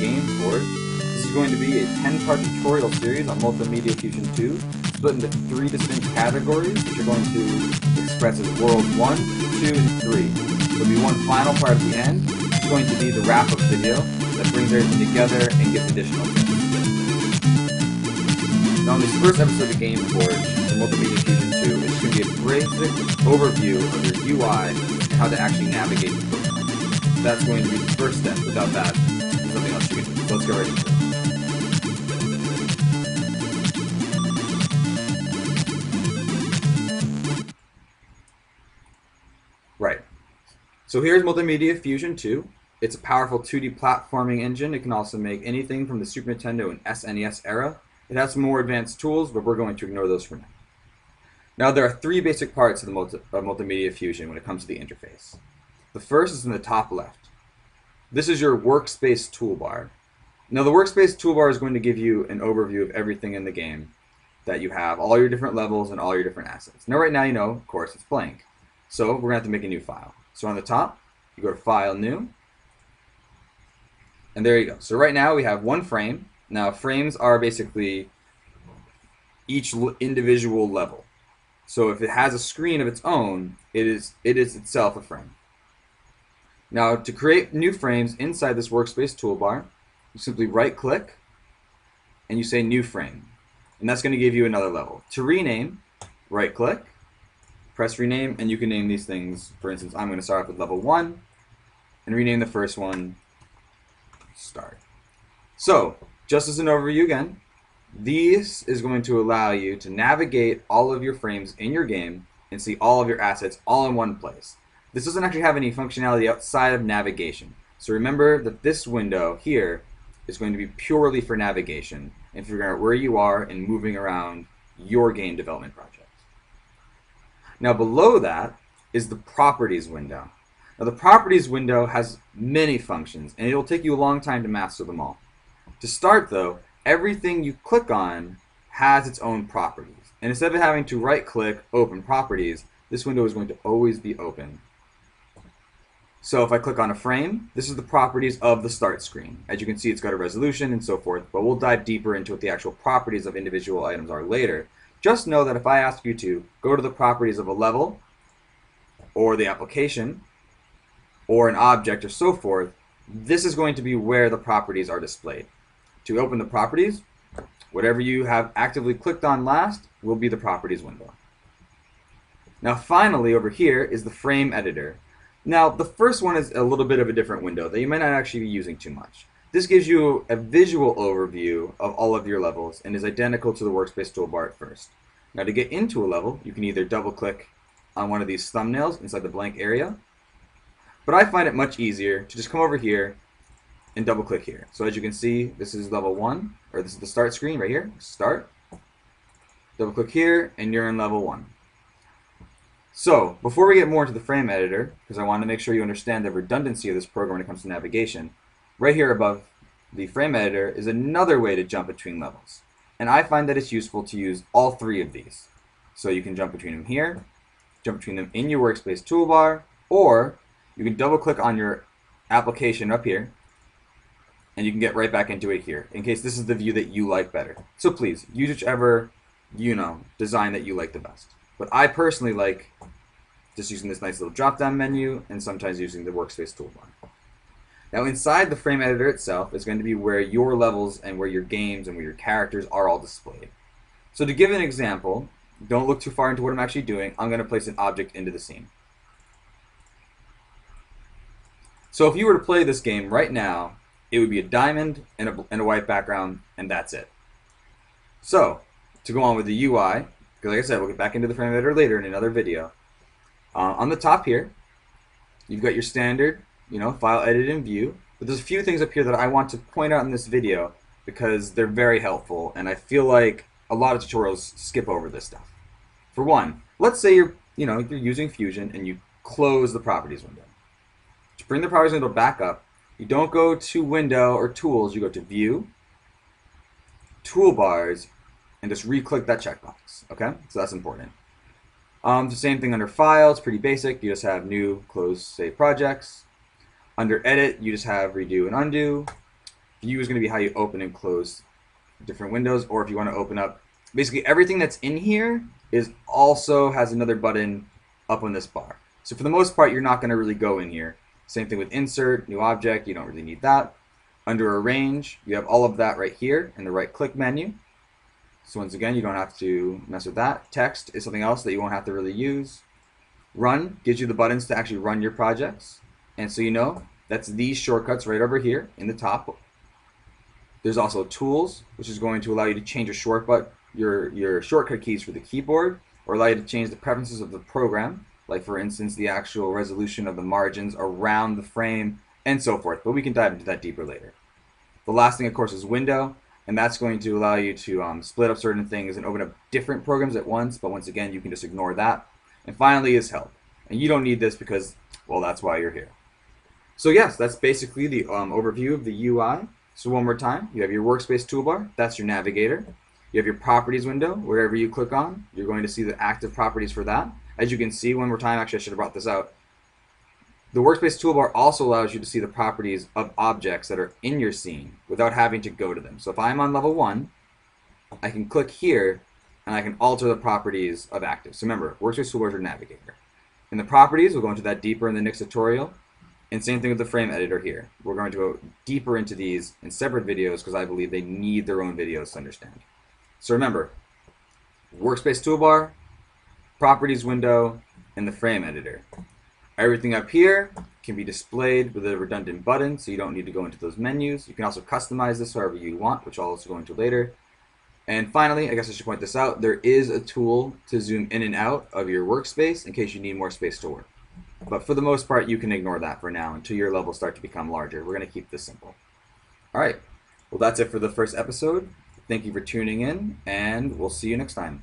game board. This is going to be a 10-part tutorial series on Multimedia Fusion 2, split into 3 distinct categories, which are going to express as World 1, 2, and 3. There'll be one final part at the end. It's going to be the wrap-up video that brings everything together and gives additional tips. Now, in this first episode of the game board, the Multimedia Fusion 2, it's going to be a basic overview of your UI and how to actually navigate the program. So that's going to be the first step. Without that, there's nothing else you can do. So let's get right into it. Right. So here's Multimedia Fusion 2. It's a powerful 2D platforming engine. It can also make anything from the Super Nintendo and SNES era. It has some more advanced tools, but we're going to ignore those for now. Now, there are 3 basic parts of Multimedia Fusion when it comes to the interface. The first is in the top left. This is your workspace toolbar. Now, the workspace toolbar is going to give you an overview of everything in the game that you have, all your different levels and all your different assets. Now, right now, you know, of course, it's blank. So we're going to have to make a new file. So on the top, you go to File, New, and there you go. So right now, we have one frame. Now, frames are basically each individual level. So if it has a screen of its own, it is itself a frame. Now, to create new frames inside this workspace toolbar, you simply right-click, and you say New Frame. And that's going to give you another level. To rename, right-click, press Rename, and you can name these things. For instance, I'm going to start off with level 1, and rename the first one Start. So, just as an overview again, this is going to allow you to navigate all of your frames in your game and see all of your assets all in one place. This doesn't actually have any functionality outside of navigation. So remember that this window here is going to be purely for navigation and figuring out where you are and moving around your game development project. Now below that is the Properties window. Now the Properties window has many functions and it'll take you a long time to master them all. To start though, everything you click on has its own properties. And instead of having to right-click, Open Properties, this window is going to always be open. So if I click on a frame, this is the properties of the start screen. As you can see, it's got a resolution and so forth, but we'll dive deeper into what the actual properties of individual items are later. Just know that if I ask you to go to the properties of a level, or the application, or an object, or so forth, this is going to be where the properties are displayed. To open the properties, whatever you have actively clicked on last will be the properties window. Now finally over here is the frame editor. Now the first one is a little bit of a different window that you might not actually be using too much. This gives you a visual overview of all of your levels and is identical to the workspace toolbar at first. Now to get into a level, you can either double click on one of these thumbnails inside the blank area, but I find it much easier to just come over here and double click here. So as you can see, this is level 1, or this is the start screen right here, start. Double click here and you're in level 1. So before we get more into the frame editor, because I want to make sure you understand the redundancy of this program when it comes to navigation, right here above the frame editor is another way to jump between levels. And I find that it's useful to use all 3 of these. So you can jump between them here, jump between them in your workspace toolbar, or you can double click on your application up here and you can get right back into it here, in case this is the view that you like better. So please, use whichever, design that you like the best. But I personally like just using this nice little drop-down menu and sometimes using the workspace toolbar. Now inside the frame editor itself is going to be where your levels and where your games and where your characters are all displayed. So to give an example, don't look too far into what I'm actually doing, I'm going to place an object into the scene. So if you were to play this game right now, it would be a diamond and a white background, and that's it. So, to go on with the UI, because like I said, we'll get back into the frame editor later in another video. On the top here, you've got your standard, file, edit, and view. But there's a few things up here that I want to point out in this video because they're very helpful, and I feel like a lot of tutorials skip over this stuff. For one, let's say you're using Fusion and you close the properties window. To bring the properties window back up, you don't go to Window or Tools, you go to View, Toolbars, and just re-click that checkbox. Okay, so that's important. The same thing under File, it's pretty basic. You just have New, Close, Save Projects. Under Edit, you just have Redo and Undo. View is going to be how you open and close different windows, or if you want to open up, basically everything that's in here is also has another button up on this bar. So for the most part, you're not going to really go in here. Same thing with insert, new object, you don't really need that. Under arrange, you have all of that right here in the right click menu. So once again, you don't have to mess with that. Text is something else that you won't have to really use. Run gives you the buttons to actually run your projects. And so you know, that's these shortcuts right over here in the top. There's also tools, which is going to allow you to change your shortcut keys for the keyboard, or allow you to change the preferences of the program, like for instance the actual resolution of the margins around the frame and so forth. But we can dive into that deeper later. The last thing, of course, is window, and that's going to allow you to split up certain things and open up different programs at once. But once again, you can just ignore that. And finally is help, and you don't need this because, well, that's why you're here. So yes, that's basically the overview of the UI. So one more time, you have your workspace toolbar, that's your navigator. You have your properties window, wherever you click on, you're going to see the active properties for that. As you can see, one more time, actually I should have brought this out. The workspace toolbar also allows you to see the properties of objects that are in your scene without having to go to them. So if I'm on level 1, I can click here and I can alter the properties of active. So remember, workspace toolbar is your navigator. In the properties, we'll go into that deeper in the next tutorial. And same thing with the frame editor here. We're going to go deeper into these in separate videos because I believe they need their own videos to understand. So remember, workspace toolbar, properties window, and the frame editor. Everything up here can be displayed with a redundant button, so you don't need to go into those menus. You can also customize this however you want, which I'll also go into later. And finally, I guess I should point this out, there is a tool to zoom in and out of your workspace in case you need more space to work. But for the most part, you can ignore that for now until your levels start to become larger. We're going to keep this simple. All right. Well, that's it for the first episode. Thank you for tuning in, and we'll see you next time.